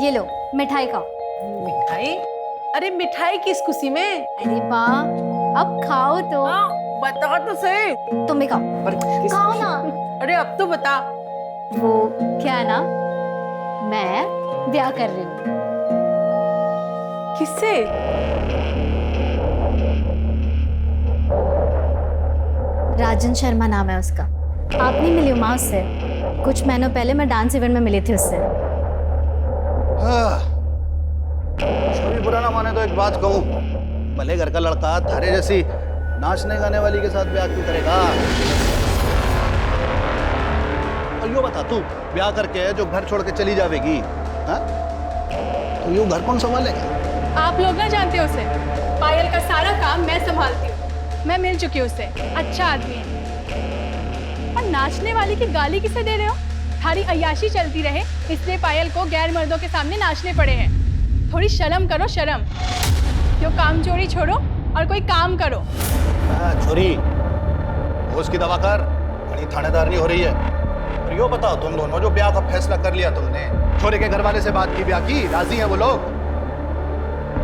ये लो मिठाई खाओ। मिठाई? अरे मिठाई किस खुशी में? अरे वाह, अब खाओ तो। बता तो सही। तुम भी खाओ। पर खाओ ना। अरे अब तो बता। वो क्या है ना, मैं ब्याह कर रही हूँ। किससे? राजन शर्मा नाम है उसका। आप नहीं मिली हो माँ उससे? कुछ महीनों पहले मैं डांस इवेंट में मिली थी उससे। छोरी बुरा ना माने तो एक बात कहूँ, भले घर का लड़का थारे जैसी नाचने गाने वाली के साथ ब्याह क्यों करेगा? और यो बता, तू ब्याह करके जो घर छोड़ के चली जाएगी, हाँ? तो यो घर कौन संभालेगा? आप लोग ना जानते हो उसे। पायल का सारा काम मैं संभालती हूँ। मैं मिल चुकी हूँ उससे, अच्छा आदमी है। और नाचने वाली की गाली किसे दे रहे हो? थारी अय्याशी चलती रहे इसलिए पायल को गैर मर्दों के सामने नाचने पड़े हैं। थोड़ी शर्म करो, शर्म। क्यों काम चोरी छोड़ो और कोई काम करो। छोरी, होश की दवा कर, बड़ी थानेदार नहीं हो रही है। और यो बताओ, तुम दोनों जो ब्याह का फैसला कर लिया तुमने, छोरे के घर वाले से बात की, ब्याह की, राजी हैं वो लोग?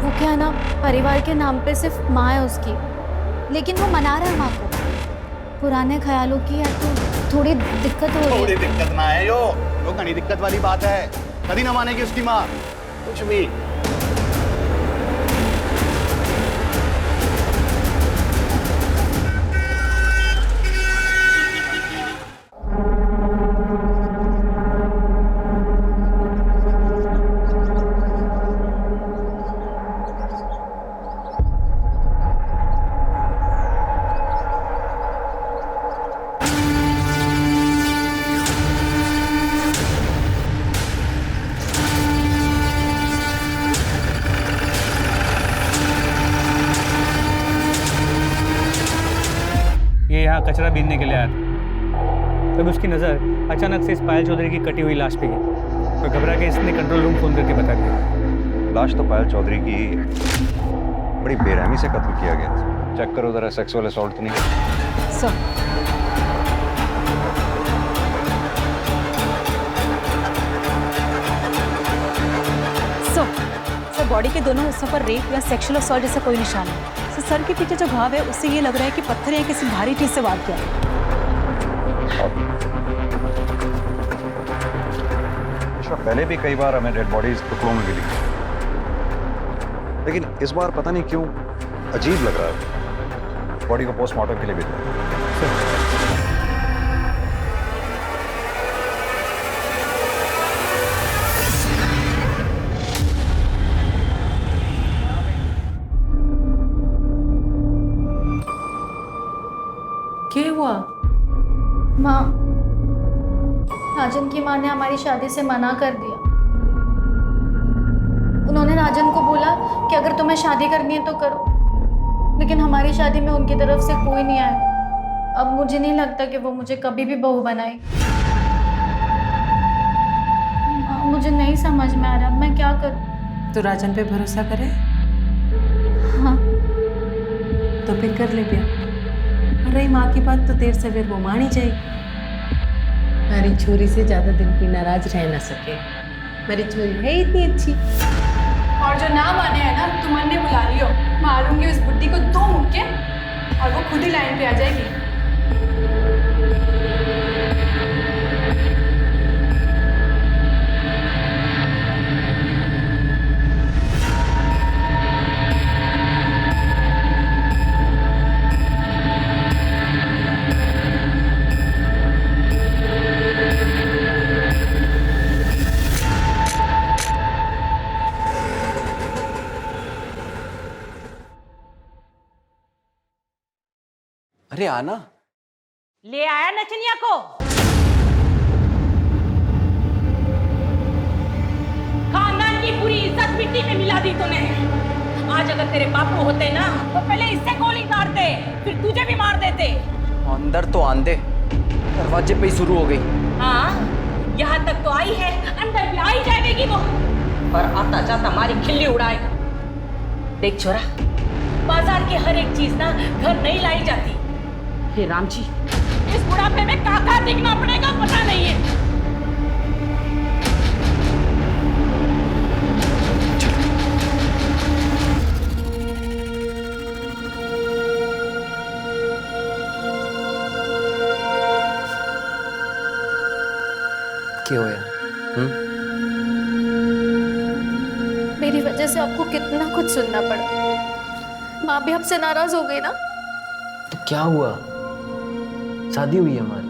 वो क्या है ना, परिवार के नाम पे सिर्फ माँ है उसकी, लेकिन वो मना रहा है माँ को। पुराने ख्यालों की है तो थोड़ी दिक्कत हो रही है। थोड़ी दिक्कत ना है यो घनी दिक्कत वाली बात है। कभी ना मानेगी उसकी माँ कुछ भी। ये यहाँ कचरा बीनने के लिए आया था। तब उसकी नज़र अचानक से इस पायल चौधरी की कटी हुई लाश पे गई और घबरा के इसने कंट्रोल रूम फोन करके बता दिया। लाश तो पायल चौधरी की ही है। बड़ी बेरहमी से कत्ल किया गया। चेक करो जरा, सेक्सुअल असॉल्ट तो नहीं? सर बॉडी के दोनों हिस्सों पर रेप या सेक्सुअल असॉल्ट जैसा कोई निशान नहीं। सर के पीछे जो घाव है उससे ये लग रहा है कि पत्थर या किसी भारी चीज से वार किया। पहले भी कई बार हमें डेड बॉडीज टुकड़ों में मिली, लेकिन इस बार पता नहीं क्यों अजीब लग रहा है। बॉडी को पोस्टमार्टम के लिए भेजा। क्या हुआ? माँ, राजन की माँ ने हमारी शादी से मना कर दिया। उन्होंने राजन को बोला कि अगर तुम्हें शादी करनी है तो करो, लेकिन हमारी शादी में उनकी तरफ से कोई नहीं आएगा। अब मुझे नहीं लगता कि वो मुझे कभी भी बहू बनाएगी। माँ, मुझे नहीं समझ में आ रहा, मैं क्या करूँ? तो राजन पे भरोसा करे? हाँ। तो फिर कर ले ब्याह। रही माँ की बात तो देर सवेर वो मान ही जाएगी। हमारी छोरी से ज्यादा दिन कोई नाराज रह ना सके। मेरी छोरी है इतनी अच्छी। और जो ना माने है ना, तुम मन ने बुला लियो। मारूंगी उस बुड्ढी को 2 मुक्के और वो खुद ही लाइन पे आ जाएगी। अरे आना, ले आया नचनिया को। खानदान की पूरी इज्जत मिट्टी में मिला दी तूने। आज अगर तेरे बापू होते ना तो पहले इससे गोली मारते, फिर तुझे भी मार देते। अंदर तो आंदे, दरवाजे पे ही शुरू हो गई। हाँ, यहाँ तक तो आई है, अंदर भी आई जाएगी वो। और आता जाता हमारी खिल्ली उड़ाएगा। देख छोरा, बाजार की हर एक चीज ना घर नहीं लाई जाती। हे राम जी, इस बुढ़ापे में काका दिखना पड़ेगा, पता नहीं है। के होया? मेरी वजह से आपको कितना कुछ सुनना पड़ा। माँ भी आपसे नाराज हो गई ना। तो क्या हुआ? शादी हुई है हमारी,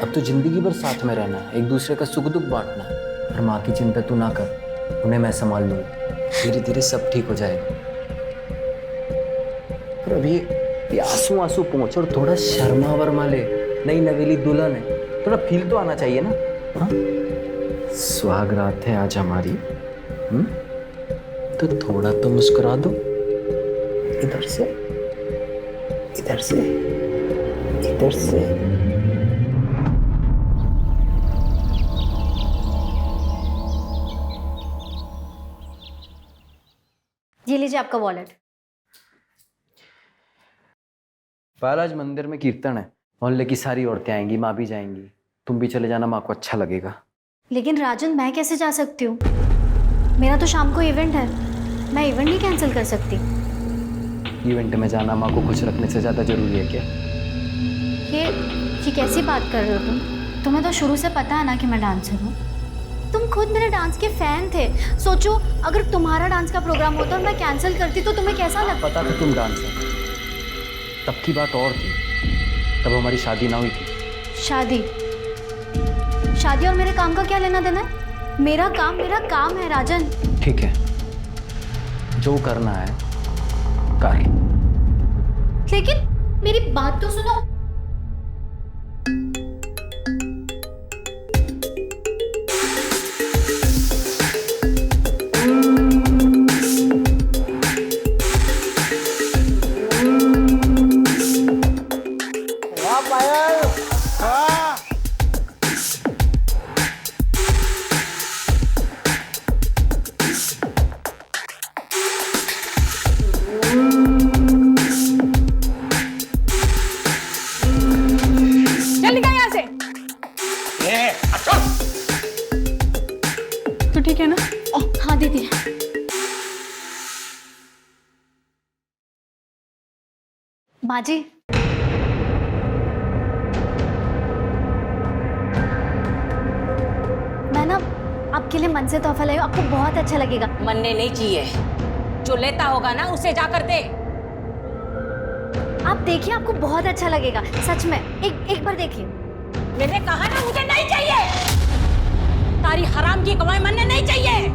अब तो जिंदगी भर साथ में रहना है, एक दूसरे का सुख दुख बांटना है। और माँ की चिंता तू ना कर, उन्हें मैं संभाल लूंगा, धीरे धीरे सब ठीक हो जाएगा। पर अभी ये आंसू आंसू पहुंच और थोड़ा शर्मा वर्मा ले, नई नवेली दुल्हन है, थोड़ा फील तो आना चाहिए ना। हाँ, सुहाग रात है आज हमारी, तो थोड़ा तो मुस्कुरा दो, इधर से इधर से इधर से। ये लीजिए आपका वॉलेट। पायल आज मंदिर में कीर्तन है, मोहल्ले की सारी औरतें आएंगी, माँ भी जाएंगी, तुम भी चले जाना, माँ को अच्छा लगेगा। लेकिन राजन मैं कैसे जा सकती हूँ? मेरा तो शाम को इवेंट है, मैं इवेंट नहीं कैंसिल कर सकती। इवेंट में जाना माँ को खुश रखने से ज़्यादा जरूरी है क्या? ये कैसी बात कर रहे हो तुम? तुम्हें तो शुरू से पता है ना कि मैं डांसर हूँ। तुम खुद मेरे डांस के फैन थे। सोचो अगर तुम्हारा डांस का प्रोग्राम होता और मैं कैंसिल करती तो तुम्हें कैसा लगता? पता था तुम डांसर, तब की बात और थी, तब हमारी शादी ना हुई थी। शादी और मेरे काम का क्या लेना देना है? मेरा काम है राजन। ठीक है, जो करना है कर। लेकिन मेरी बात तो सुनो। चल निकल यहाँ से। तो ठीक है ना? हाँ दीदी। माँ जी, मैं ना आपके लिए मन से तोहफा लाई हूँ, आपको बहुत अच्छा लगेगा। मनने नहीं चाहिए, जो लेता होगा ना उसे जाकर दे। आप देखिए, आपको बहुत अच्छा लगेगा, सच में। एक बार देखिए। मैंने कहा ना मुझे नहीं चाहिए, तारी हराम की कमाई मनने नहीं चाहिए।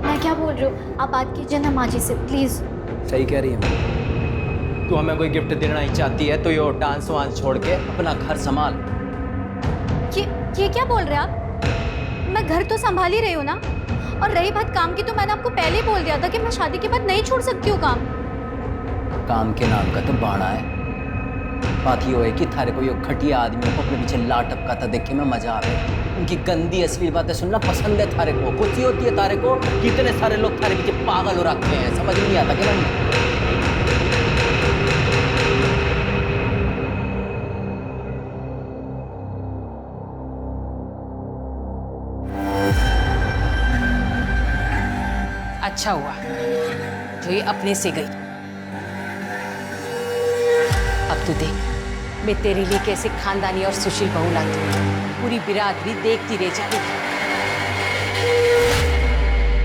मैं क्या बोल रही हूँ, आप बात कीजिए ना माँ जी से प्लीज। सही कह रही है, तू हमें कोई गिफ्ट देना ही चाहती है तो ये डांस वांस छोड़ के अपना घर संभाल। ये क्या बोल रहे हैं आप? मैं घर तो संभाल ही रही हूँ ना। और रही बात काम की, तो मैंने आपको पहले ही बोल दिया था कि मैं शादी के बाद नहीं छोड़ सकती हूँ काम। काम के नाम का तो बाणा है। बात ये है कि थारे को ये घटिया आदमियों को अपने पीछे ला टपकाता देख के मैं मजा आ रहा है। उनकी गंदी असली बातें सुनना पसंद है थारे को। खुशी होती है तारे को, कितने सारे लोग थारे पीछे पागल हो रखे हैं, समझ नहीं आता क्या? अच्छा हुआ जो ये अपने से गई। अब तू देख मैं तेरे लिए कैसे खानदानी और सुशील बहू लाती हूँ, पूरी बिरादरी देखती रह जाएगी।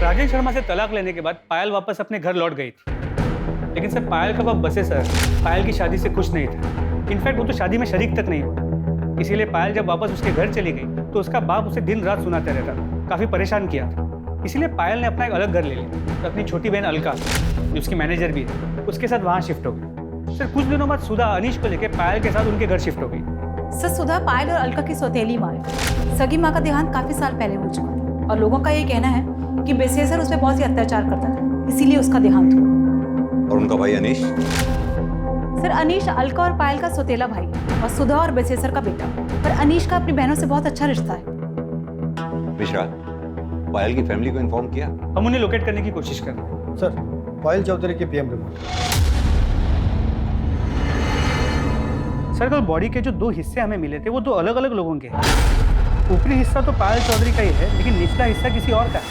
राजेश शर्मा से तलाक लेने के बाद पायल वापस अपने घर लौट गई थी, लेकिन सर पायल का बाप बसे सर पायल की शादी से खुश नहीं था। इनफैक्ट वो तो शादी में शरीक तक नहीं हुआ। इसीलिए पायल जब वापस उसके घर चली गई तो उसका बाप उसे दिन रात सुनाता रहता था, काफी परेशान किया था। इसीलिए पायल ने अपना एक अलग घर ले लिया तो अपनी छोटी बहन अलका, जो उसकी मैनेजर भी है, उसके साथ वहाँ शिफ्ट हो गई। सर कुछ दिनों बाद सुधा अनीश को लेकर पायल के साथ उनके घर शिफ्ट हो गई। सर सुधा पायल और अलका की सौतेली माँ है। सगी माँ का देहांत काफी साल पहले हो चुका था और लोगों का ये कहना है कि बेसेसर उस पर बहुत ही अत्याचार करता था, इसीलिए उसका देहांत हुआ। और उनका भाई अनीश? सर अनीश अलका और पायल का सौतेला भाई और सुधा और बेसेसर का बेटा। पर अनीश का अपनी बहनों से बहुत अच्छा रिश्ता है। विशाल, पायल की फैमिली को इन्फॉर्म किया? हम उन्हें लोकेट करने की कोशिश कर रहे हैं। सर पायल चौधरी की पीएम रिपोर्ट। सर कल बॉडी के जो 2 हिस्से हमें मिले थे वो 2 अलग अलग लोगों के हैं। ऊपरी हिस्सा तो पायल चौधरी का ही है, लेकिन निचला हिस्सा किसी और का है।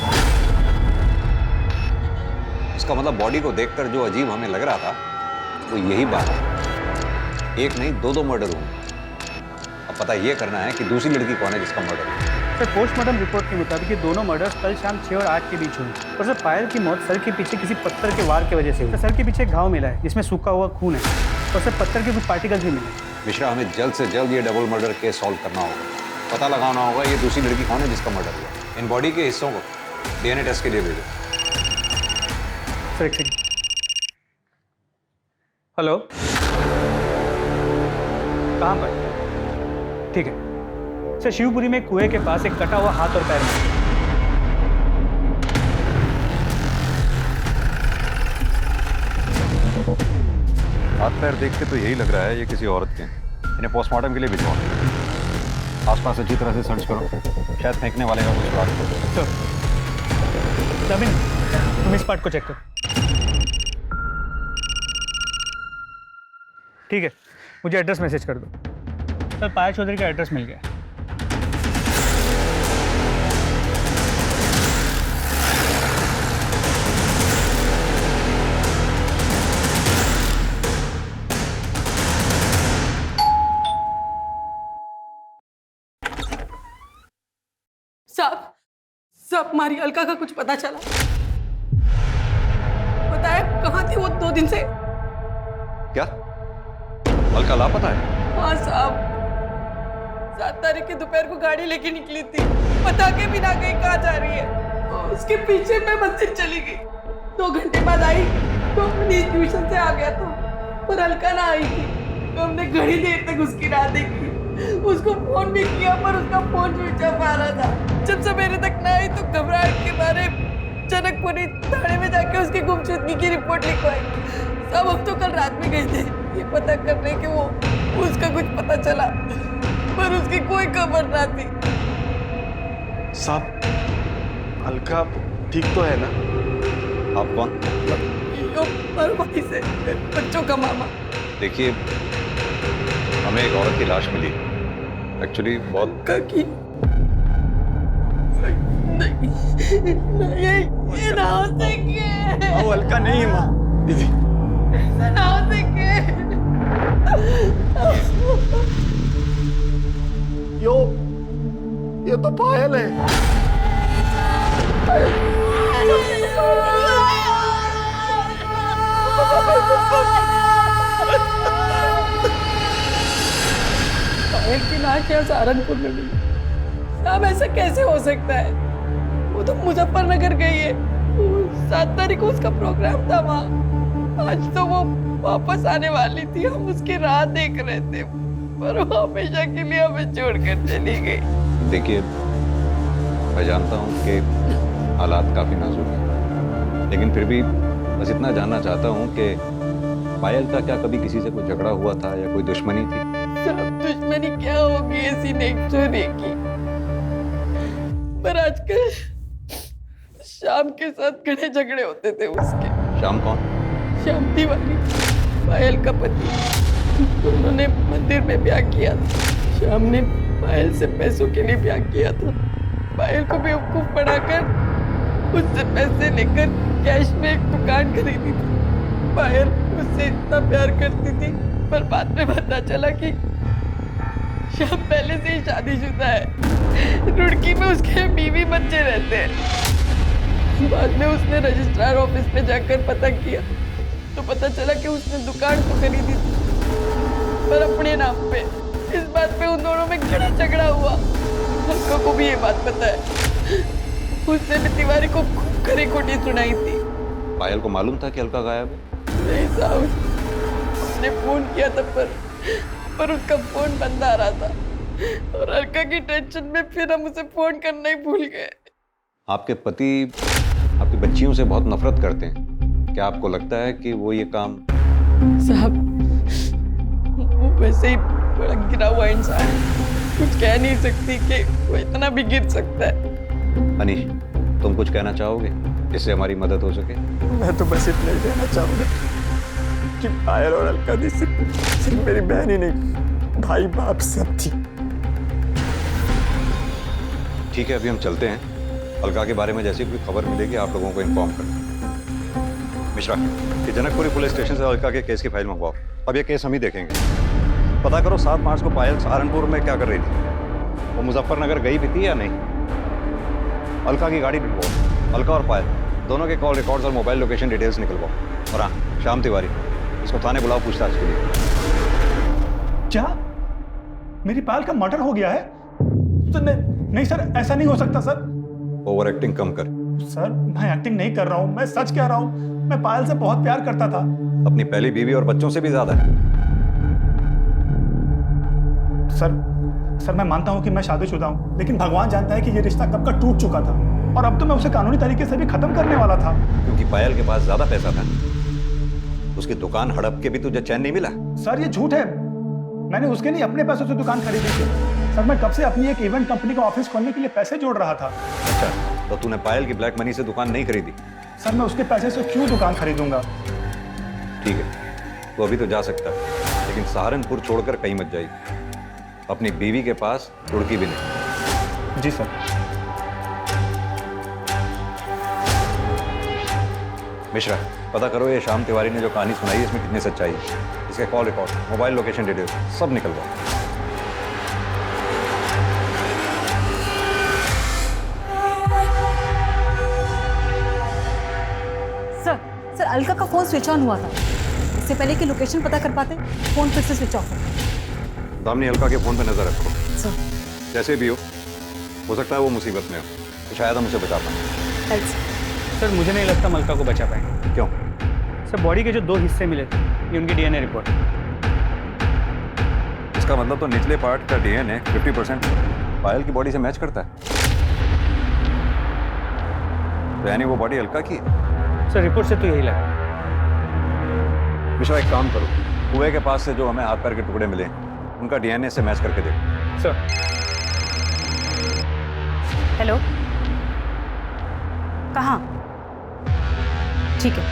इसका मतलब बॉडी को देखकर जो अजीब हमें लग रहा था वो यही बात है। एक नहीं, दो मर्डर हुए। अब पता ये करना है कि दूसरी लड़की कौन है जिसका मर्डर हुआ। सर पोस्टमार्टम रिपोर्ट के मुताबिक ये दोनों मर्डर्स कल शाम 6 और 8 के बीच हुए और सर पायल की मौत सर के पीछे किसी पत्थर के वार की वजह से हुई। सर के पीछे एक घाव मिला है जिसमें सूखा हुआ खून है और सर पत्थर के कुछ पार्टिकल्स भी मिले। मिश्रा, हमें जल्द से जल्द ये डबल मर्डर केस सॉल्व करना होगा। पता लगाना होगा ये दूसरी लड़की कौन है जिसका मर्डर हुआ। इन बॉडी के हिस्सों को DNA टेस्ट के लिए भेजो। सर एक सेकंड। हेलो, कहाँ पर? ठीक है सर, शिवपुरी में कुएं के पास एक कटा हुआ हाथ और पैर मिला। हाथ पैर देख के तो यही लग रहा है ये किसी औरत के हैं। इन्हें पोस्टमार्टम के लिए भिजवाओ। आसपास अच्छी तरह से सर्च करो, शायद फेंकने वाले का कुछ बात हो। जमीन, तुम इस पार्ट को चेक करो। ठीक है, मुझे एड्रेस मैसेज कर दो। सर पायल चौधरी का एड्रेस मिल गया। साहब हमारी अलका का कुछ पता चला? बताया कहाँ थी वो 2 दिन से? क्या अलका लापता है? हाँ साहब, 7 तारीख की दोपहर को गाड़ी लेके निकली थी, बता के भी ना गई कहाँ जा रही है। और उसके पीछे मैं मंदिर चली गई, 2 घंटे बाद आई तो अपनी ट्यूशन से आ गया था, पर अलका ना आई थी। तो हमने घड़ी देर तक उसकी राह देखी, उसको फोन भी किया पर उसका फोन स्विच ऑफ आ रहा था। जब सवेरे तक ना आई तो घबराहट के मारे जनकपुरी थाने में जाके उसकी गुमशुदगी की रिपोर्ट लिखवाई। सब हम तो कल रात में गए थे ये पता करने के वो उसका कुछ पता चला, पर उसकी कोई खबर ना थी। साहब, अलका ठीक तो है ना? आप कौन? भाई से बच्चों का मामा। देखिए, हमें एक औरत की लाश मिली, एक्चुअली बहुत की नहीं, ये ना हो सके। वो अलका नहीं है माँ, दीदी ना हो सके। ये तो पायल है। पायल की लाश यहाँ सहारनपुर में मिली। साहब ऐसा कैसे हो सकता है? वो तो मुजफ्फरनगर गई है, 7 तारीख को उसका प्रोग्राम था वहाँ। आज तो वो वापस आने वाली थी, हम उसकी राह देख रहे थे, पर वो हमेशा के लिए हमें छोड़कर चली गई। देखिए, मैं जानता हूँ कि हालात काफी नाजुक हैं, लेकिन फिर भी बस इतना जानना चाहता हूँ कि पायल का क्या कभी किसी से कोई झगड़ा हुआ था या कोई दुश्मनी थी? सब दुश्मनी क्या होगी ऐसी नहीं सोने की, पर आजकल शाम के साथ घने झगड़े होते थे उसके। शाम कौन? शाम तिवारी, पायल का पति। उन्होंने मंदिर में ब्याह किया था। शाम ने पायल से पैसों के लिए ब्याह किया था। पायल को बेवकूफ बनाकर उससे पैसे लेकर कैश में एक दुकान खरीदी थी। पायल उससे इतना प्यार करती थी, पर बाद में पता चला कि शाम पहले से ही शादीशुदा है। रुड़की में उसके बीवी बच्चे रहते हैं। बाद में उसने रजिस्ट्रार ऑफिस में जाकर पता किया तो पता चला कि उसने दुकान तो खरीदी थी, पर अपने नाम पे। इस बात पे उन दोनों में घना झगड़ा हुआ। अलका को भी ये बात पता है। उसने भी तिवारी को खूब खरी खोटी सुनाई थी। पायल को मालूम था कि अलका गायब है? नहीं साहब, उसने फोन किया था पर उसका फोन बंद आ रहा था, और अलका की टेंशन में फिर हम उसे फोन करना ही भूल गए। आपके पति आपकी बच्चियों से बहुत नफरत करते हैं, क्या आपको लगता है कि वो ये काम? साहब, वो वैसे ही बड़ा गिरा हुआ इंसान है, कुछ कह नहीं सकती कि वो इतना भी गिर सकता है। अनीश, तुम कुछ कहना चाहोगे जिससे हमारी मदद हो सके? मैं तो बस इतना ही कहना चाहूंगा कि पायल और अलका दी सिर्फ मेरी बहन ही नहीं, भाई बाप सब थी। ठीक है, अभी हम चलते हैं। अलका के बारे में जैसी कोई खबर मिलेगी आप लोगों को इन्फॉर्म कर। मिश्रा, कि जनकपुरी पुलिस स्टेशन से अलका के केस की फाइल मंगवाओ। अब ये केस हम ही देखेंगे। पता करो 7 मार्च को पायल सहारनपुर में क्या कर रही थी। वो मुजफ्फरनगर गई भी थी या नहीं। अलका की गाड़ी ढूंढवाओ, अलका और पायल दोनों के कॉल रिकॉर्ड्स और मोबाइल लोकेशन डिटेल्स निकलवाओ। और हाँ, श्याम तिवारी इसको थाने बुलाओ पूछताछ के लिए। क्या मेरी पायल का मर्डर हो गया है? तो नहीं सर, ऐसा नहीं हो सकता सर। ओवर एक्टिंग कम कर। सर मैं एक्टिंग नहीं कर रहा हूँ, मैं सच कह रहा हूँ। मैं पायल से बहुत प्यार करता था। अपनी पहली बीवी और बच्चों से भी ज्यादा है। सर मैं मानता हूँ कि मैं शादीशुदा हूँ, लेकिन भगवान जानता है कि ये रिश्ता कब का टूट चुका था, और अब तो मैं उसे कानूनी तरीके से भी खत्म करने वाला था। क्योंकि पायल के पास ज्यादा पैसा था। उसकी दुकान हड़प के भी तुझे चैन नहीं मिला। सर ये झूठ है, मैंने उसके नहीं अपने पैसों से दुकान खरीदी थी। सर मैं कब से अपनी एक इवेंट कंपनी का ऑफिस खोलने के लिए पैसे जोड़ रहा था। अच्छा, तो तूने पायल की ब्लैक मनी से दुकान नहीं खरीदी? सर मैं उसके पैसे से क्यों दुकान खरीदूंगा? ठीक है, तो अभी तो जा सकता है, लेकिन सहारनपुर छोड़कर कहीं मत जाइए। अपनी बीवी के पास रुड़की भी नहीं। जी सर। मिश्रा, पता करो ये श्याम तिवारी ने जो कहानी सुनाई है इसमें कितनी सच्चाई है। इसके call record, mobile location details सब निकलवाओ। सर अलका का फोन स्विच ऑन हुआ था। इससे पहले कि लोकेशन पता कर पाते, फोन फिर से स्विच ऑफ है। दामिनी, अलका के फोन पे नजर रखो। सर जैसे भी हो सकता है वो मुसीबत में हो, तो शायद हम उसे बचा पाएं। सर मुझे नहीं लगता मलका को बचा पाएंगे। क्यों? सर बॉडी के जो 2 हिस्से मिले थे, ये उनकी डीएनए रिपोर्ट। इसका मतलब तो निचले पार्ट का डीएनए 50% पायल की बॉडी से मैच करता है। तो यानी वो बॉडी अलका की है। सर रिपोर्ट से तो यही लगा। मिश्रा, एक काम करो, कुएं के पास से जो हमें हाथ पैर के टुकड़े मिले उनका डीएनए से मैच करके देखो। सर। हेलो, कहाँ? ठीक है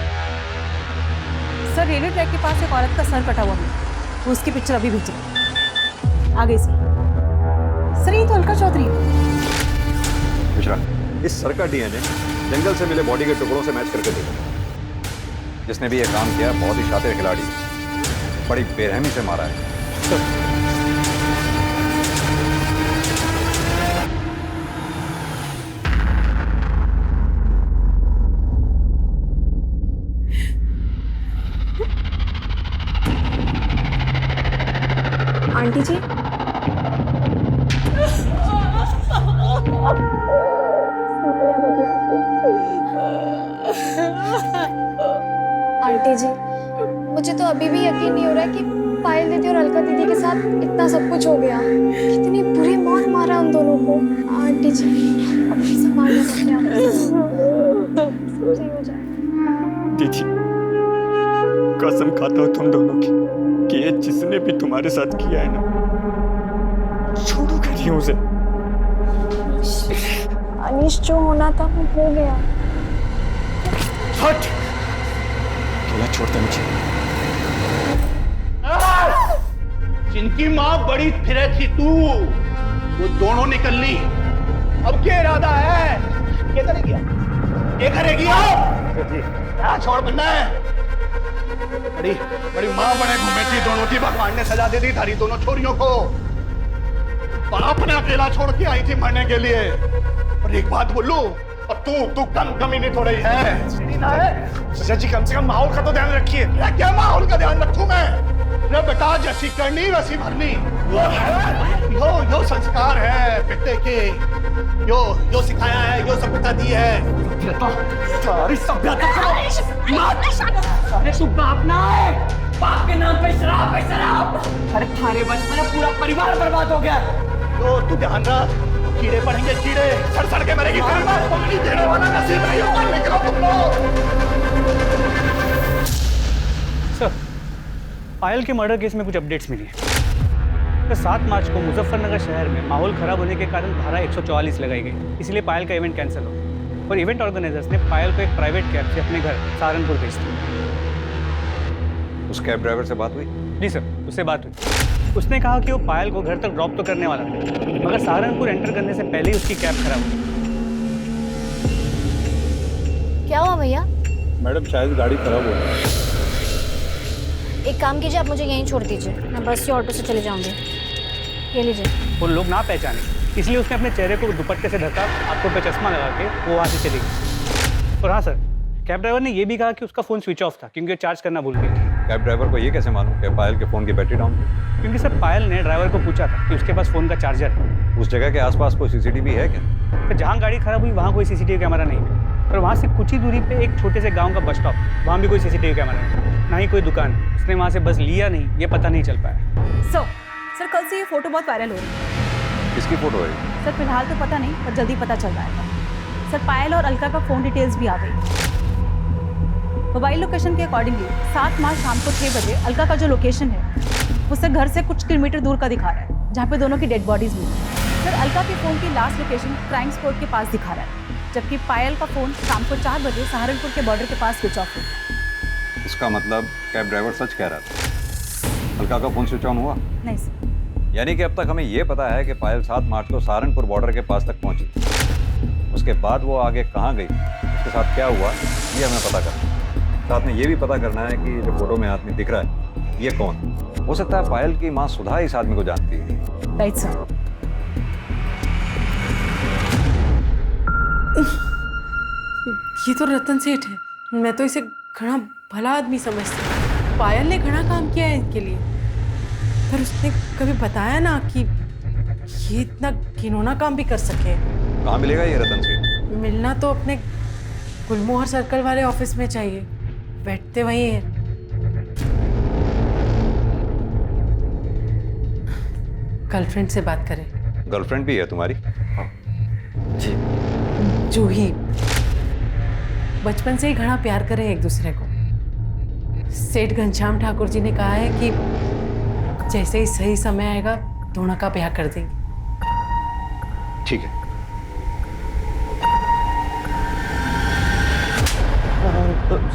सर, रेलवे ट्रैक के पास एक औरत का सर कटा हुआ है, वो उसकी पिक्चर अभी भेज रही। आ गई सर। ये तो अलका चौधरी है। मिश्रा, इस सर का डीएनए जंगल से मिले बॉडी के टुकड़ों से मैच करके देखो। जिसने भी ये काम किया बहुत ही शातिर खिलाड़ी, बड़ी बेरहमी से मारा है। आंटी जी, आंटी जी, मुझे तो अभी भी यकीन नहीं हो रहा है कि पायल दीदी और अलका दीदी के साथ इतना सब कुछ हो गया। कितनी बुरी मौत मारा उन दोनों को। आंटी जी अपनी संभाल सकते हैं, सही हो जाए। दीदी, कसम खाता हूँ तुम दोनों की कि ये जिसने भी तुम्हारे साथ किया है ना, छोड़ो करिए उसे। अनीश, जो होना था वो हो गया। हट, अकेला छोड़ता मुझे। जिनकी माँ बड़ी फिरे थी तू, वो दोनों निकल ली। अब क्या इरादा है? क्या करेगी? क्या करेगी आप? क्या छोड़ बनना है? बड़ी बड़ी माँ बड़े घूमे थी दोनों की, भगवान ने सजा दे दी थारी दोनों छोरियों को। बाप ने अकेला छोड़ के आई थी मरने के लिए। और एक बात बोलूं, और तू कम ही नहीं थोड़ी है। सचा जी, कम से कम माहौल का तो ध्यान रखिए। क्या माहौल का ध्यान रखूं मैं? रे बेटा, जैसी करनी वैसी भरनी। यो संस्कार है बेटे के। यो सिखाया है, यो सभ्यता दी है। सारी सभ्यता अरे तू बाप ना है, बाप के नाम पे शराब है शराब। अरे थारे बचपन में पूरा परिवार बर्बाद हो गया। तू ध्यान रख, कीड़े पड़ेंगे कीड़े, सड़ के मरेगी। देने वाला नसीब नहीं होगा। निकलो तुम लोग। सर, पायल के मर्डर केस में कुछ अपडेट्स मिली है। तो 7 मार्च को मुजफ्फरनगर शहर में माहौल खराब होने के कारण धारा 144 लगाई गई, इसलिए पायल का इवेंट कैंसिल हो। और इवेंट ऑर्गेनाइजर्स ने पायल को एक प्राइवेट कैब से अपने घर सहारनपुर भेज दिया। उस कैब ड्राइवर से बात हुई? जी सर, उससे बात हुई। उसने कहा कि वो पायल को घर तक ड्रॉप तो करने वाला था, मगर सहारनपुर एंटर करने से पहले ही उसकी कैब खराब हो गई। क्या हुआ भैया? मैडम, शायद गाड़ी खराब हो गई। एक काम कीजिए, आप मुझे यहीं छोड़ दीजिए, मैं बस से ऑटो से चले जाऊंगी। ये लीजिए। वो लोग ना पहचाने इसलिए उसने अपने चेहरे को दुपट्टे से ढका, आंखों पे चश्मा लगा के वो वहाँ से चली गई। और हाँ सर, कैब ड्राइवर ने ये भी कहा कि उसका फ़ोन स्विच ऑफ था क्योंकि वो चार्ज करना भूल गई थी। कैब ड्राइवर को ये कैसे मालूम कि पायल के फ़ोन की बैटरी डाउन थी? क्योंकि सर पायल ने ड्राइवर को पूछा था कि उसके पास फ़ोन का चार्जर है। उस जगह के आसपास कोई सीसीटीवी है क्या? तो जहाँ गाड़ी खराब हुई वहाँ कोई सीसीटीवी कैमरा नहीं है, और वहाँ से कुछ ही दूरी पे एक छोटे से गांव का बस स्टॉप, वहाँ भी कोई सीसीटीवी कैमरा नहीं, ना ही कोई दुकान। उसने वहाँ से बस लिया नहीं, ये पता नहीं चल पाया। सर कल से ये फोटो बहुत वायरल हो रही है। किसकी फोटो है? सर फिलहाल तो पता नहीं, पर जल्दी पता चल जाएगा। सर पायल और अलका का फ़ोन डिटेल्स भी आ गई। मोबाइल लोकेशन के अकॉर्डिंगली 7 मार्च शाम को 6 बजे अलका का जो लोकेशन है उससे घर से कुछ किलोमीटर दूर का दिखा रहा है, जहाँ पे दोनों की डेड बॉडीज मिली। सर अलका के फ़ोन की लास्ट लोकेशन क्राइम स्पॉट के पास दिखा रहा है, जबकि पायल का फ़ोन शाम को 4 बजे सहारनपुर के बॉर्डर के पास स्विच ऑफ है। इसका मतलब कैब ड्राइवर सच कह रहा था, अलका का फ़ोन स्विच ऑन हुआ? नहीं सर। यानी कि अब तक हमें ये पता है कि पायल 7 मार्च को सहारनपुर बॉर्डर के पास तक पहुंची। उसके बाद वो आगे कहाँ गई, उसके साथ क्या हुआ, ये हमें पता करना है। साथ में ये भी पता करना है कि जो फोटो में आदमी दिख रहा है ये कौन? हो सकता है पायल की माँ सुधा इस आदमी को जानती है। Right sir. ये तो रतन सेठ है, मैं तो इसे घना भला आदमी समझती हूँ। पायल ने घना काम किया है इनके लिए, पर उसने कभी बताया ना कि ये इतना घिनौना काम भी कर सके। कहाँ मिलेगा ये रतन सेठ? मिलना तो अपने गुलमोहर सर्कल वाले ऑफिस में चाहिए, बैठते वहीं हैं। गर्लफ्रेंड से बात करें। गर्लफ्रेंड भी है तुम्हारी? जी। जूही, बचपन से ही घना प्यार करें एक दूसरे को। सेठ घनश्याम ठाकुर जी ने कहा है कि जैसे ही सही समय आएगा दोनों का ब्याह कर देंगे। ठीक है।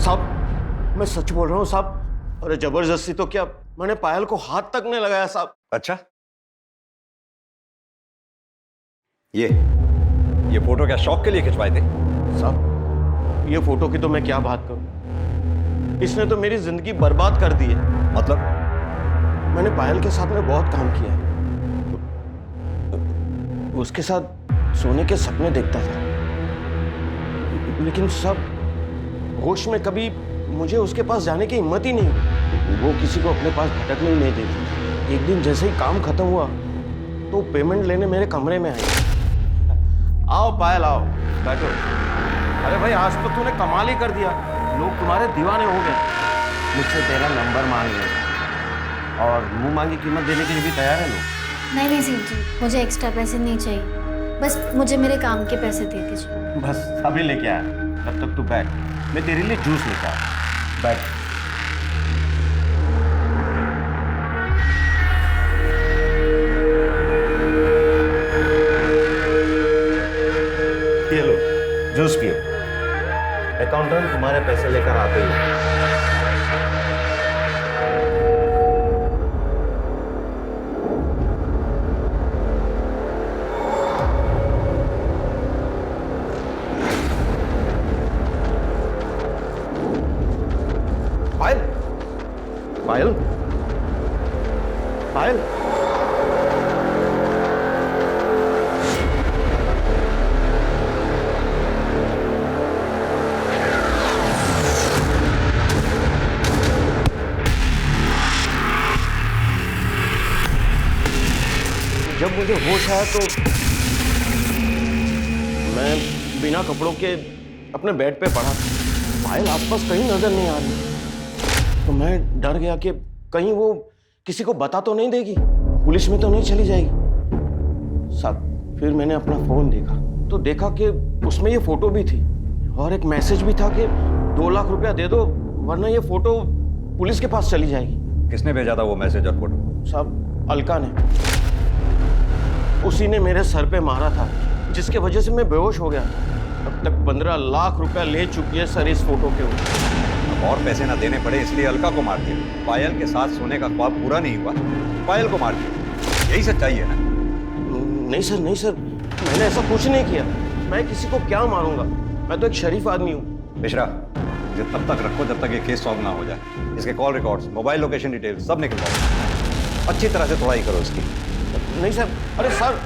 साहब मैं सच बोल रहा हूँ साहब, अरे जबरदस्ती तो क्या, मैंने पायल को हाथ तक नहीं लगाया साहब। अच्छा, ये फोटो क्या शौक के लिए खिंचवाए थे? साहब ये फोटो की तो मैं क्या बात करूं, इसने तो मेरी जिंदगी बर्बाद कर दी है। मतलब? मैंने पायल के साथ में बहुत काम किया है, उसके साथ सोने के सपने देखता था, लेकिन सब होश में कभी मुझे उसके पास जाने की हिम्मत ही नहीं हुई। वो किसी को अपने पास भटकने ही नहीं देती। एक दिन जैसे ही काम खत्म हुआ तो पेमेंट लेने मेरे कमरे में आई। आओ पायल आओ, बैठो। अरे भाई आज तो तूने कमाल ही कर दिया, लोग तुम्हारे दीवाने हो गए। मुझसे तेरा नंबर मांग रहे और मुंह मांगी कीमत देने के लिए भी तैयार है लोग। नहीं सेठ जी, मुझे एक्स्ट्रा पैसे नहीं चाहिए, बस मुझे मेरे काम के पैसे दे दीजिए। बस अभी लेके आया, तब तक तू बैठ, मैं तेरे लिए जूस लेके आया। बैठ। ये लो जूस पियो, अकाउंटेंट तुम्हारे पैसे लेकर आते ही है। पायल पायल पायल जब मुझे होश आया तो मैं बिना कपड़ों के अपने बेड पे पड़ा। पायल आसपास कहीं नजर नहीं आ रही, तो मैं डर गया कि कहीं वो किसी को बता तो नहीं देगी, पुलिस में तो नहीं चली जाएगी। साहब फिर मैंने अपना फोन देखा तो देखा कि उसमें ये फोटो भी थी और एक मैसेज भी था कि 2 लाख रुपया दे दो वरना ये फोटो पुलिस के पास चली जाएगी। किसने भेजा था वो मैसेज और फोटो? साहब अलका ने, उसी ने मेरे सर पे मारा था जिसके वजह से मैं बेहोश हो गया। अब तक 15 लाख रुपया ले चुकी है सर इस फोटो के ऊपर। और पैसे ना देने पड़े इसलिए अलका को मार दिया। पायल के साथ सोने का ख्वाब पूरा नहीं हुआ, पायल को मार दिया। यही सच्चाई है ना? नहीं सर, मैंने ऐसा कुछ नहीं किया। मैं किसी को क्या मारूंगा, मैं तो एक शरीफ आदमी हूँ। मिश्रा, इसे तब तक रखो जब तक ये केस सॉल्व ना हो जाए। इसके call records, mobile location details सब निकलवाओ। अच्छी तरह से तोड़ाई करो इसकी। नहीं सर, अरे सर।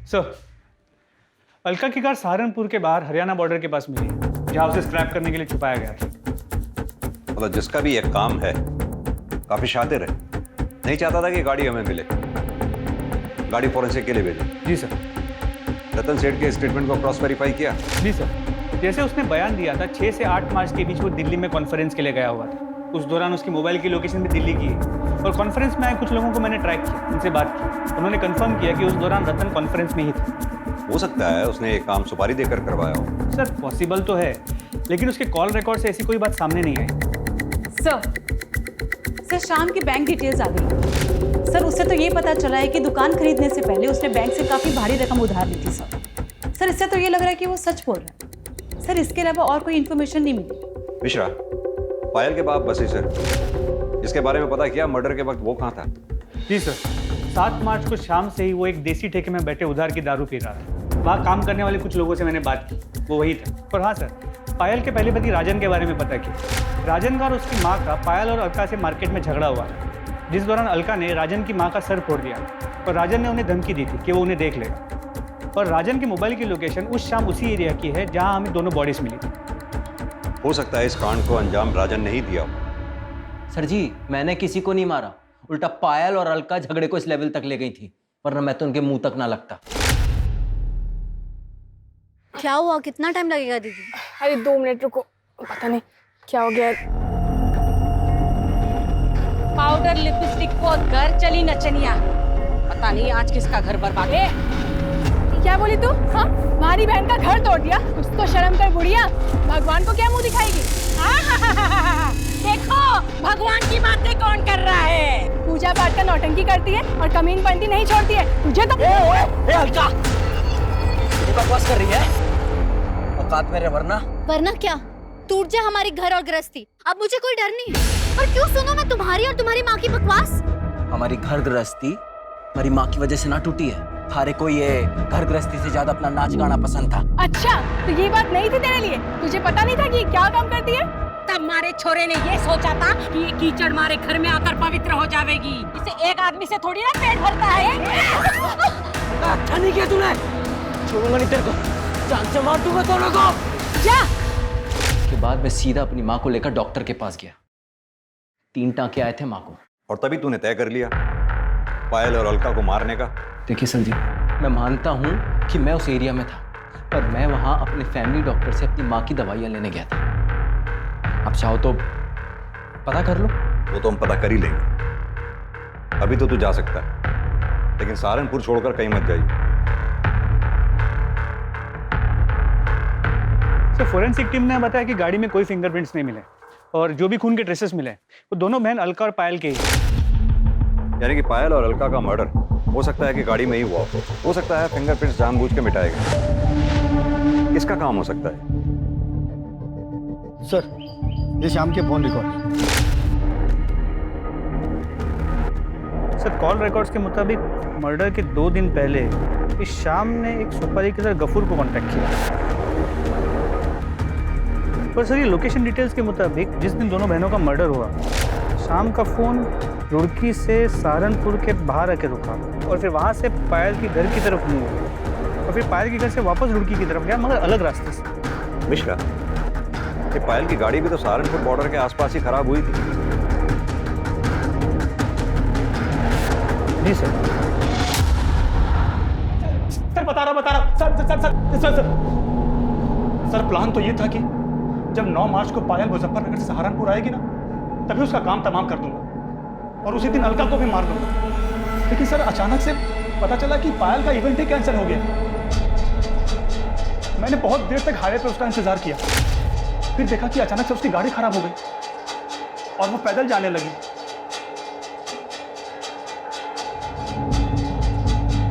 सर, अलका की कार सहारनपुर के बाहर हरियाणा बॉर्डर के पास मिली, जहां उसे स्क्रैप करने के लिए छुपाया गया था। मतलब जिसका भी एक काम है, काफी शातिर है, नहीं चाहता था कि गाड़ी हमें मिले, गाड़ी फॉरेंसिक के लिए भेजी। जी सर। रतन सेठ के स्टेटमेंट को क्रॉस वेरीफाई किया? जी सर। जैसे उसने बयान दिया था 6 से 8 मार्च के बीच वो दिल्ली में कॉन्फ्रेंस के लिए गया हुआ था। उस दौरान उसकी मोबाइल की लोकेशन भी दिल्ली की है और कॉन्फ्रेंस में आए कुछ लोगों को मैंने ट्रैक किया, उनसे बात की, उन्होंने कंफर्म किया कि उस दौरान रतन कॉन्फ्रेंस में ही था। हो सकता है उसने ये काम सुपारी देकर करवाया हो। सर पॉसिबल तो है, लेकिन उसके कॉल रिकॉर्ड से ऐसी कोई बात सामने नहीं आई। सर शाम की बैंक डिटेल्स आ गई। सर उससे तो ये पता चला है कि दुकान खरीदने से पहले उसने बैंक से काफ़ी भारी रकम उधार ली थी सर इससे तो ये लग रहा है कि वो सच बोल रहा है। सर इसके अलावा और कोई इन्फॉर्मेशन नहीं मिली। मिश्रा, पायल के बाप बसी सर, इसके बारे में पता किया मर्डर के वक्त वो कहाँ था? जी सर, 7 मार्च को शाम से ही वो एक देसी ठेके में बैठे उधार की दारू पी रहा था। वहाँ काम करने वाले कुछ लोगों से मैंने बात की, वो वही था। और हाँ सर, पायल के पहले पति राजन के बारे में पता किया। राजन का और उसकी माँ का पायल और अलका से मार्केट में झगड़ा हुआ, जिस दौरान अलका ने राजन की माँ का सर फोड़ दिया और राजन ने उन्हें धमकी दी थी कि वो उन्हें देख लेगा। और राजन की मोबाइल की लोकेशन उस शाम उसी एरिया की है जहाँ हमें दोनों बॉडीज मिली थी। हो सकता है इस कांड को अंजाम राजन ने ही दिया हो। सर जी, मैंने किसी को नहीं मारा, उल्टा पायल और अलका झगड़े को इस लेवल तक ले गई थी, वरना मैं तो उनके मुंह तक ना लगता। क्या हुआ? कितना टाइम लगेगा दीदी? अरे 2 मिनट रुको, पता नहीं क्या हो गया। पाउडर लिपस्टिक को घर चली नचनिया, पता नहीं आज किसका घर बर्बाद है। क्या बोली तू? हाँ, हमारी बहन का घर तोड़ दिया, कुछ तो शर्म कर बुढ़िया। भगवान को क्या मुंह दिखाएगी? देखो भगवान की बातें कौन कर रहा है। पूजा पाठ का नौटंकी करती है और कमीन पंती नहीं छोड़ती है। तुझे तो अलका, बकवास कर रही है, औकात में रह वरना क्या? टूट जाए हमारी घर और गृहस्थी, अब मुझे कोई डर नहीं है। और क्यों सुनो मैं तुम्हारी और तुम्हारी माँ की बकवास? हमारी घर गृहस्थी हमारी माँ की वजह से ना टूटी है। थारे को ये घर गृहस्थी से ज्यादा अपना नाच गाना पसंद था। अच्छा, तो ये बात नहीं थी तेरे लिए? तुझे पता नहीं था कि ये क्या काम करती है? तब मारे छोरे ने ये सोचा था कि ये कीचड़ मारे घर में आकर पवित्र हो जाएगी। इसे एक आदमी से थोड़ी ना पेट भरता है। अच्छा नहीं किया तूने, छोड़ूंगा नहीं तेरे को, जान से मार दूंगा दोनों को। जा। के बाद मैं सीधा अपनी माँ को लेकर डॉक्टर के पास गया। 3 टांके आए थे माँ को। और तभी तूने तय कर लिया पायल और अलका को मारने का? देखिए सर जी, मैं मानता हूँ कि मैं उस एरिया में था, पर मैं वहाँ अपने फैमिली डॉक्टर से अपनी माँ की दवाइयाँ लेने गया था। आप चाहो तो पता कर लो। वो तो हम पता कर ही लेंगे। अभी तो तू जा सकता है, लेकिन सहारनपुर छोड़कर कहीं मत जाइए। सर फोरेंसिक टीम ने बताया कि गाड़ी में कोई फिंगरप्रिंट्स नहीं मिले और जो भी खून के ट्रेसेस मिले वो दोनों बहन अलका और पायल के ही। यानी कि पायल और अलका का मर्डर हो सकता है कि गाड़ी में ही हुआ हो सकता है फिंगरप्रिंट्स जानबूझ के मिटाए गए। किसका काम हो सकता है? सर, ये शाम के phone record. Sir call records के मुताबिक मर्डर के 2 दिन पहले इस शाम ने एक सुपारी के साथ गफूर को कांटेक्ट किया। पर सर ये लोकेशन डिटेल्स के मुताबिक जिस दिन दोनों बहनों का मर्डर हुआ, शाम का फोन रुड़की से सहारनपुर के बाहर आके रुका और फिर वहाँ से पायल की घर की तरफ मूव हुआ और फिर पायल के घर से वापस रुड़की की तरफ गया, मगर अलग रास्ते से। मिश्रा, ये पायल की गाड़ी भी तो सहारनपुर बॉर्डर के आसपास ही खराब हुई थी। जी सर। सर बता रहा सर प्लान तो ये था कि जब 9 मार्च को पायल मुजफ्फरनगर से सहारनपुर आएगी ना, तभी उसका काम तमाम कर दूंगा और उसी दिन अलका को भी मार दूंगा। लेकिन सर अचानक से पता चला कि पायल का इवेंट ही कैंसिल हो गया। मैंने बहुत देर तक हाईवे पर उसका इंतजार किया, फिर देखा कि अचानक से उसकी गाड़ी खराब हो गई और वो पैदल जाने लगी।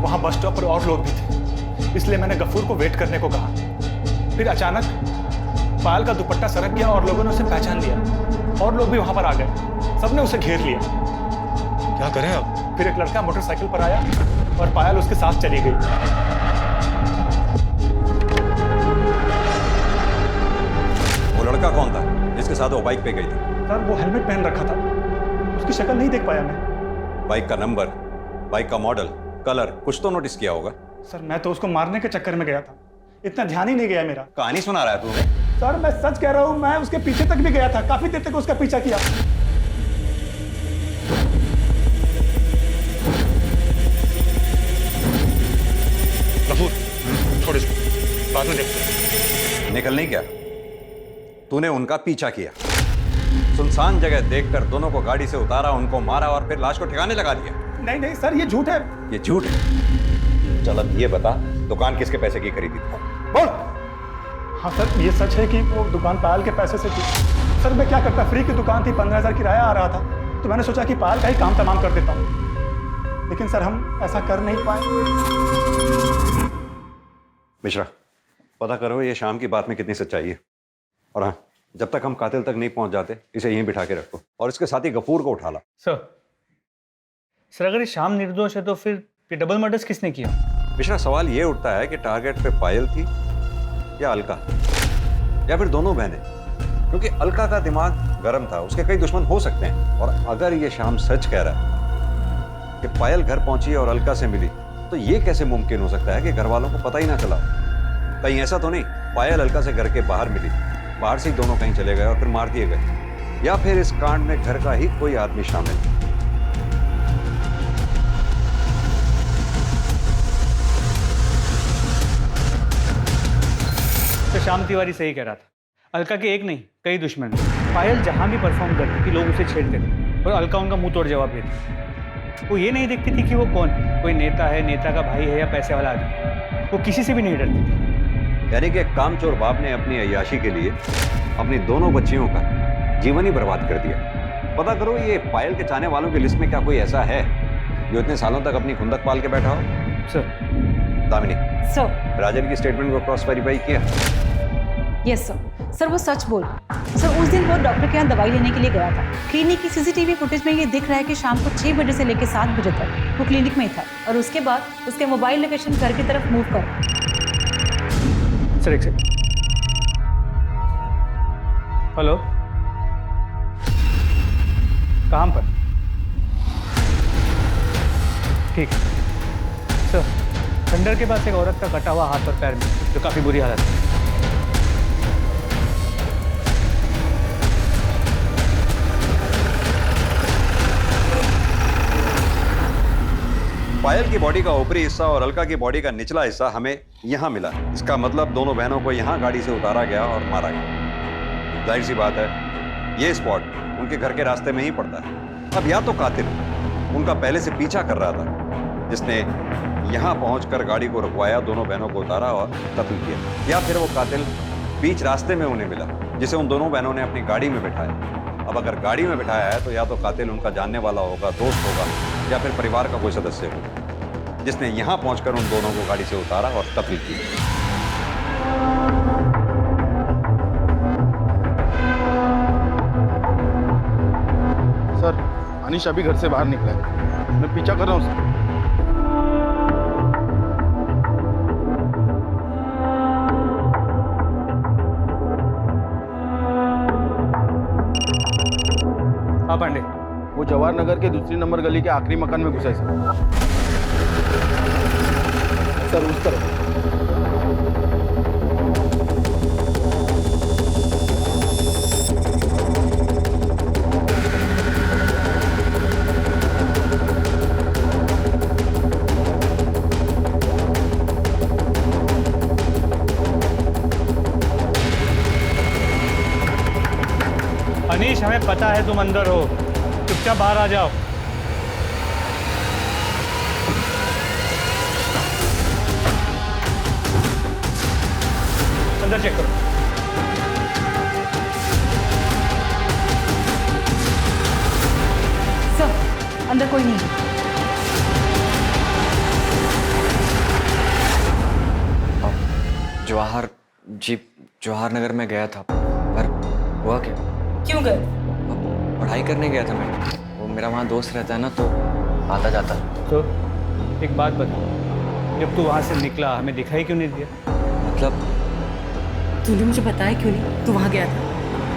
वहां बस स्टॉप पर और लोग भी थे, इसलिए मैंने गफूर को वेट करने को कहा। फिर अचानक पायल का दुपट्टा सरक गया और लोगों ने उसे पहचान लिया और लोग भी वहां पर आ गए। सबने उसे घेर लिया। क्या करें अब? फिर एक लड़का मोटरसाइकिल पर आया और पायल उसके साथ चली गई। लड़का कौन था जिसके साथ वो बाइक पे गई थी? सर वो हेलमेट पहन रखा था, उसकी शक्ल नहीं देख पाया मैं। बाइक का नंबर, बाइक का मॉडल, कलर कुछ तो नोटिस किया होगा। सर मैं तो उसको मारने के चक्कर में गया था, इतना ध्यान ही नहीं गया मेरा। कहानी सुना रहा है तू? सर मैं सच कह रहा हूँ, मैं उसके पीछे तक भी गया था, काफी देर तक उसका पीछा किया। गफूर छोड़ इसको, बाद में देखते। निकल नहीं क्या? तूने उनका पीछा किया, सुनसान जगह देखकर दोनों को गाड़ी से उतारा, उनको मारा और फिर लाश को ठिकाने लगा दिया। नहीं नहीं सर, ये झूठ है। ये झूठ है? चल अब ये बता, दुकान किसके पैसे की खरीदी थी? बोल। हाँ सर ये सच है कि वो दुकान पायल के पैसे से थी। सर मैं क्या करता, फ्री की दुकान थी, 15,000 किराया आ रहा था, तो मैंने सोचा कि पायल का ही काम तमाम कर देता हूँ, लेकिन सर हम ऐसा कर नहीं पाए। मिश्रा, पता करो ये शाम की बात में कितनी सच्चाई है। और हाँ, जब तक हम कातिल तक नहीं पहुंच जाते इसे यहीं बिठा के रखो और इसके साथ ही गफूर को उठा ला। सर अगर ये शाम निर्दोष है तो फिर ये डबल मर्डर्स किसने किया? मिश्रा, सवाल ये उठता है कि टारगेट पे पायल थी या अलका, या फिर दोनों बहनें, क्योंकि अलका का दिमाग गर्म था, उसके कई दुश्मन हो सकते हैं। और अगर ये शाम सच कह रहा है कि पायल घर पहुंची और अलका से मिली, तो ये कैसे मुमकिन हो सकता है कि घर वालों को पता ही ना चला? कहीं ऐसा तो नहीं पायल अलका से घर के बाहर मिली, बाहर से ही दोनों कहीं चले गए और फिर मार दिए गए, या फिर इस कांड में घर का ही कोई आदमी शामिल है? तो श्याम तिवारी सही कह रहा था, अलका के एक नहीं कई दुश्मन। पायल जहां भी परफॉर्म करती थी लोग उसे छेड़ते थे और अलका उनका मुंह तोड़ जवाब देती। वो ये नहीं देखती थी कि वो कौन है, कोई नेता है, नेता का भाई है या पैसे वाला आदमी, वो किसी से भी नहीं डरती थी। यानी कि एक कामचोर बाप ने अपनी अय्याशी के लिए अपनी दोनों बच्चियों का जीवन ही बर्बाद कर दिया। पता करो ये पायल के चाहने वालों की लिस्ट में क्या कोई ऐसा है जो इतने सालों तक अपनी खुंदक पाल के बैठा हो? सर। दामिनी, सर। राजन की स्टेटमेंट को क्रॉस वेरीफाई किया? Yes sir. सर वो सच बोल। सर उस दिन वो डॉक्टर के यहाँ दवाई लेने के लिए गया था। क्लिनिक की सीसीटीवी फुटेज में ये दिख रहा है कि शाम को 6 बजे से लेकर 7 बजे तक वो क्लिनिक में ही था और उसके बाद उसके मोबाइल लोकेशन घर की तरफ मूव कर। सर एक सेकंड। हेलो, कहाँ पर? ठीक है सर। खंडर के पास एक औरत का कटा हुआ हाथ और पैर में, जो काफी बुरी हालत है। पायल की बॉडी का ऊपरी हिस्सा और अलका की बॉडी का निचला हिस्सा हमें यहाँ मिला। इसका मतलब दोनों बहनों को यहाँ गाड़ी से उतारा गया और मारा गया। जाहिर सी बात है ये स्पॉट उनके घर के रास्ते में ही पड़ता है। अब या तो कातिल उनका पहले से पीछा कर रहा था, जिसने यहाँ पहुंचकर गाड़ी को रुकवाया, दोनों बहनों को उतारा और कत्ल किया, या फिर वो कातिल बीच रास्ते में उन्हें मिला, जिसे उन दोनों बहनों ने अपनी गाड़ी में बिठाया। अब अगर गाड़ी में बिठाया है तो या तो कातिल उनका जानने वाला होगा, दोस्त होगा, या फिर परिवार का कोई सदस्य होगा, जिसने यहाँ पहुंचकर उन दोनों को गाड़ी से उतारा और कत्ल किया। सर अनीश अभी घर से बाहर निकला है, मैं पीछा कर रहा हूँ सर। हाँ पांडे, वो जवाहर नगर के दूसरी नंबर गली के आखिरी मकान में घुसा है सर उस तरफ। अनीश, हमें पता है तुम अंदर हो, चुपचाप बाहर आ जाओ। अंदर चेक करो। सर अंदर कोई नहीं है। जवाहर नगर में गया था, पर हुआ क्या? क्यों गए? पढ़ाई करने गया था मैं, वो मेरा वहाँ दोस्त रहता है ना, तो आता जाता। तो एक बात बता, जब तू वहाँ से निकला हमें दिखाई क्यों नहीं दिया? मतलब तूने मुझे बताया क्यों नहीं तू वहाँ गया था?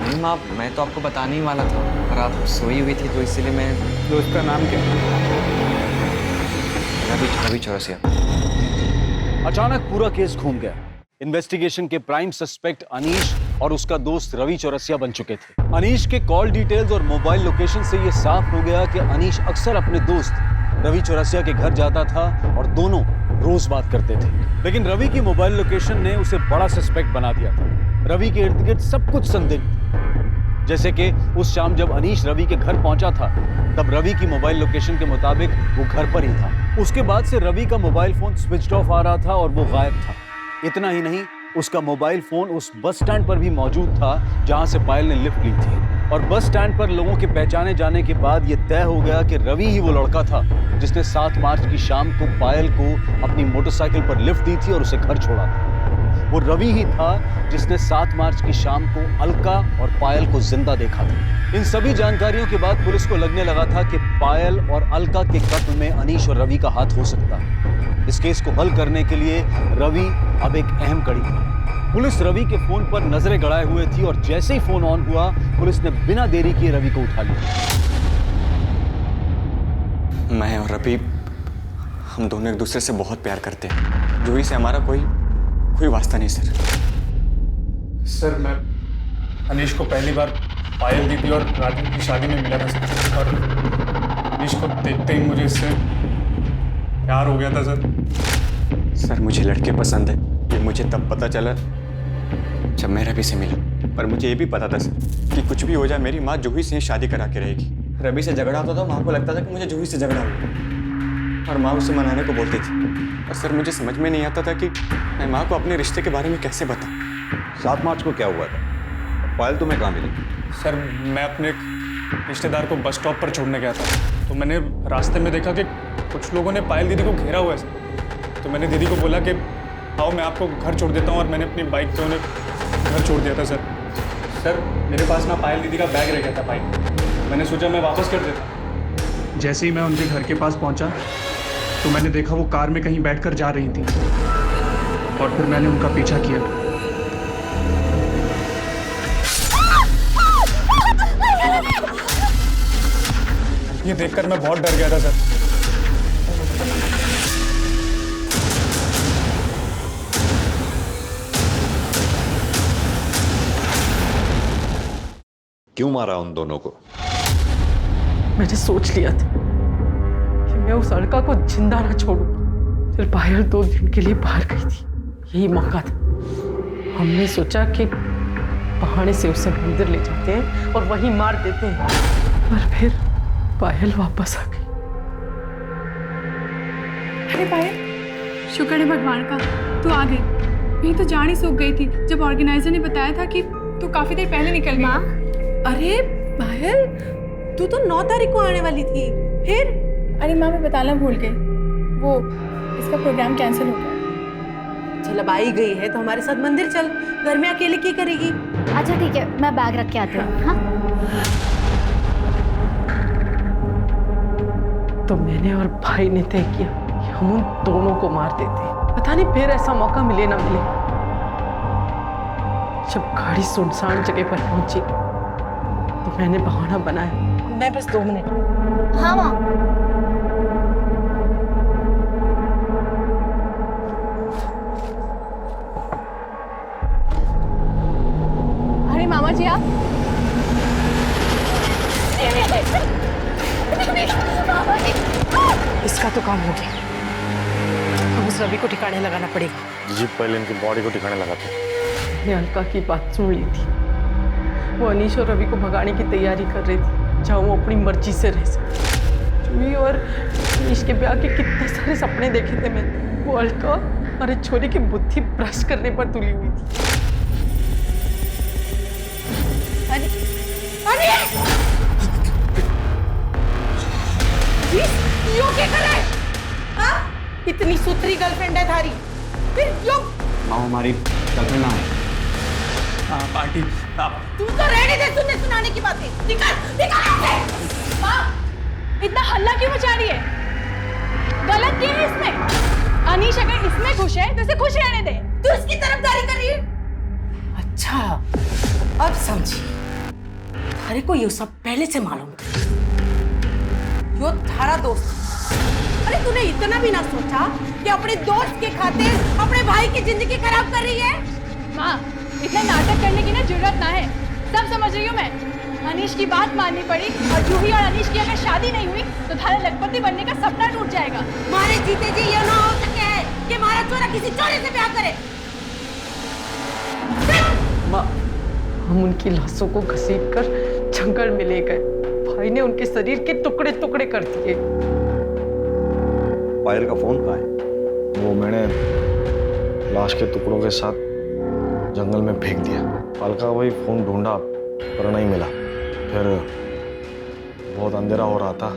नहीं माँ, मैं तो आपको बताने ही वाला था, पर आप सोई हुई थी तो इसलिए मैं। दोस्त का नाम क्या? रवि चौरसिया। अचानक पूरा केस घूम गया। इन्वेस्टिगेशन के प्राइम सस्पेक्ट अनीश और उसका दोस्त रवि चौरसिया बन चुके थे। अनीश के कॉल डिटेल्स और मोबाइल लोकेशन से यह साफ हो गया कि अनीश अक्सर अपने दोस्त रवि चौरसिया के घर जाता था और दोनों रोज बात करते थे। लेकिन रवि की मोबाइल लोकेशन ने उसे बड़ा सस्पेक्ट बना दिया था। रवि के इर्द गिर्द सब कुछ संदिग्ध, जैसे कि उस शाम जब अनीश रवि के घर पहुंचा था तब रवि की मोबाइल लोकेशन के मुताबिक वो घर पर ही था। उसके बाद से रवि का मोबाइल फोन स्विच ऑफ आ रहा था और वो गायब था। इतना ही नहीं, उसका मोबाइल फोन उस बस स्टैंड पर भी मौजूद था जहां से पायल ने लिफ्ट ली थी। और बस स्टैंड पर लोगों के पहचाने जाने के बाद यह तय हो गया कि रवि ही वो लड़का था जिसने 7 मार्च की शाम को पायल को अपनी मोटरसाइकिल पर लिफ्ट दी थी और उसे घर छोड़ा था। वो रवि ही था जिसने 7 मार्च की शाम को अलका और पायल को जिंदा देखा था। इन सभी जानकारियों के बाद पुलिस को लगने लगा था कि पायल और अलका के कत्ल में अनीश और रवि का हाथ हो सकता है। इस केस को हल करने के लिए रवि अब एक अहम कड़ी था। पुलिस रवि के फोन पर नजरें गड़ाए हुए थी और जैसे ही फोन ऑन हुआ पुलिस ने बिना देरी किए रवि को उठा लिया। मैं और रवि, हम दोनों एक दूसरे से बहुत प्यार करते हैं। जूही से हमारा कोई वास्ता नहीं सर। सर मैं अनीश को पहली बार पायल दीदी और राजू की शादी में मिला था सर, और अनीश को देखते ही मुझे इससे प्यार हो गया था सर। सर मुझे लड़के पसंद है, ये मुझे तब पता चला जब मैं रवि से मिला। पर मुझे ये भी पता था सर कि कुछ भी हो जाए मेरी माँ जूही से शादी करा के रहेगी। रवि से झगड़ा होता था, माँ को लगता था कि मुझे जूही से झगड़ा हो, और माँ उसे मनाने को बोलती थी। और सर मुझे समझ में नहीं आता था कि मैं माँ को अपने रिश्ते के बारे में कैसे बताऊं। 7 मार्च को क्या हुआ था? पायल तुम्हें कहाँ मिली? सर मैं अपने एक रिश्तेदार को बस स्टॉप पर छोड़ने गया था, तो मैंने रास्ते में देखा कि कुछ लोगों ने पायल दीदी को घेरा हुआ है सर। तो मैंने दीदी को बोला कि आओ मैं आपको घर छोड़ देता हूँ, और मैंने अपनी बाइक पे उन्हें घर छोड़ दिया था सर। सर मेरे पास ना पायल दीदी का बैग रह गया था बाइक, मैंने सोचा मैं वापस कर देता। जैसे ही मैं उनके घर के पास पहुँचा तो मैंने देखा वो कार में कहीं बैठकर जा रही थी, और फिर मैंने उनका पीछा किया। ये देखकर मैं बहुत डर गया था सर। क्यों मारा उन दोनों को? मैंने सोच लिया था कि मैं उस लड़का को जिंदा ना छोड़ूं। फिर पायल 2 दिन के लिए बाहर गई थी, यही मौका था। हमने सोचा कि बहाने से उसे मंदिर ले जाते हैं और वहीं मार देते हैं, पर फिर पायल वापस आ गई। अरे पायल, शुक्र है भगवान का तू आ गई। नहीं तो जान ही सूख गई थी जब ऑर्गेनाइजर ने बताया था कि तू काफी देर पहले निकल गई। अरे पायल, तू तो 9 तारीख को आने वाली थी, फिर? अरे माँ मैं बताना भूल गई, वो इसका प्रोग्राम कैंसिल हो गया। चल अब आई गई है तो हमारे साथ मंदिर चल, घर में अकेले क्या करेगी? अच्छा ठीक है, मैं बैग रख के आती हूँ। हाँ? तो मैंने और भाई ने तय किया कि हम उन दोनों को मार देते। पता नहीं फिर ऐसा मौका मिले ना मिले। जब गाड़ी सुनसान जगह पर पहुंची तो मैंने बहाना बनाया, मैं बस 2 मिनट। हाँ माँ। अरे मामा जी आप। इसका तो काम हो गया, अब उस रवि को ठिकाने लगाना पड़ेगा। जी पहले इनकी बॉडी को ठिकाने लगाते हैं। मैंने अलका की बात सुन ली थी, वो अनीश और रवि को भगाने की तैयारी कर रही थी जहाँ वो अपनी मर्जी से रह सके। जूही और अनीश के ब्याह के कितने सारे सपने देखे थे मैंने। वो अलका और एक छोरी की बुद्धि भ्रष्ट करने पर तुली हुई थी। यो क्या कर रहा है? हाँ? इतनी सुथरी गर्लफ्रेंड है थारी, फिर यो? माँ हमारी गर्लफ्रेंड ना है। पार्टी तू तो रेडी थे सुनने सुनाने की बातें। निकल यहाँ से। माँ इतना हल्ला क्यों मचा रही है? गलत क्या है इसमें? अनीश अगर इसमें खुश है तो इसे खुश रहने दे। तू इसकी तरफदारी कर रही है? अच्छा अब समझी। थारे को ये सब पहले से मालूम था। यो थारा दोस्त। अरे तूने इतना भी ना सोचा कि अपने दोस्त के खातिर अपने भाई की जिंदगी खराब कर रही है? माँ, इतना नाटक करने की ना जरूरत ना है, सब समझ रही हूँ मैं। अनीश की बात माननी पड़ी और जूही और अनीश की अगर शादी नहीं हुई तो थारा लखपति बनने का सपना टूट जाएगा। मारे जीते जी ये ना हो सके है कि मारा चोरा किसी चोरी से ब्याह करे। माँ, हम उनकी लाशों को घसीट कर जंगल में ले गए। भाई ने उनके शरीर के टुकड़े टुकड़े कर दिए। पायल का फोन कहाँ है? वो मैंने लाश के टुकड़ों के साथ जंगल में फेंक दिया। अलका वही फोन ढूंढा पर नहीं मिला। फिर बहुत अंधेरा हो रहा था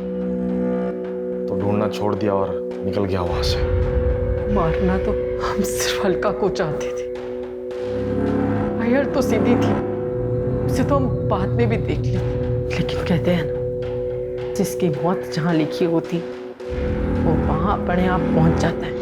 तो ढूंढना छोड़ दिया और निकल गया वहां से। मारना तो हम सिर्फ अलका को चाहते थे। पायल तो सीधी थी, उसे तो हम बाद में भी देख ली, लेकिन कहते हैं ना, जिसकी मौत जहां लिखी होती वो वहां अपने आप पहुंच जाता है।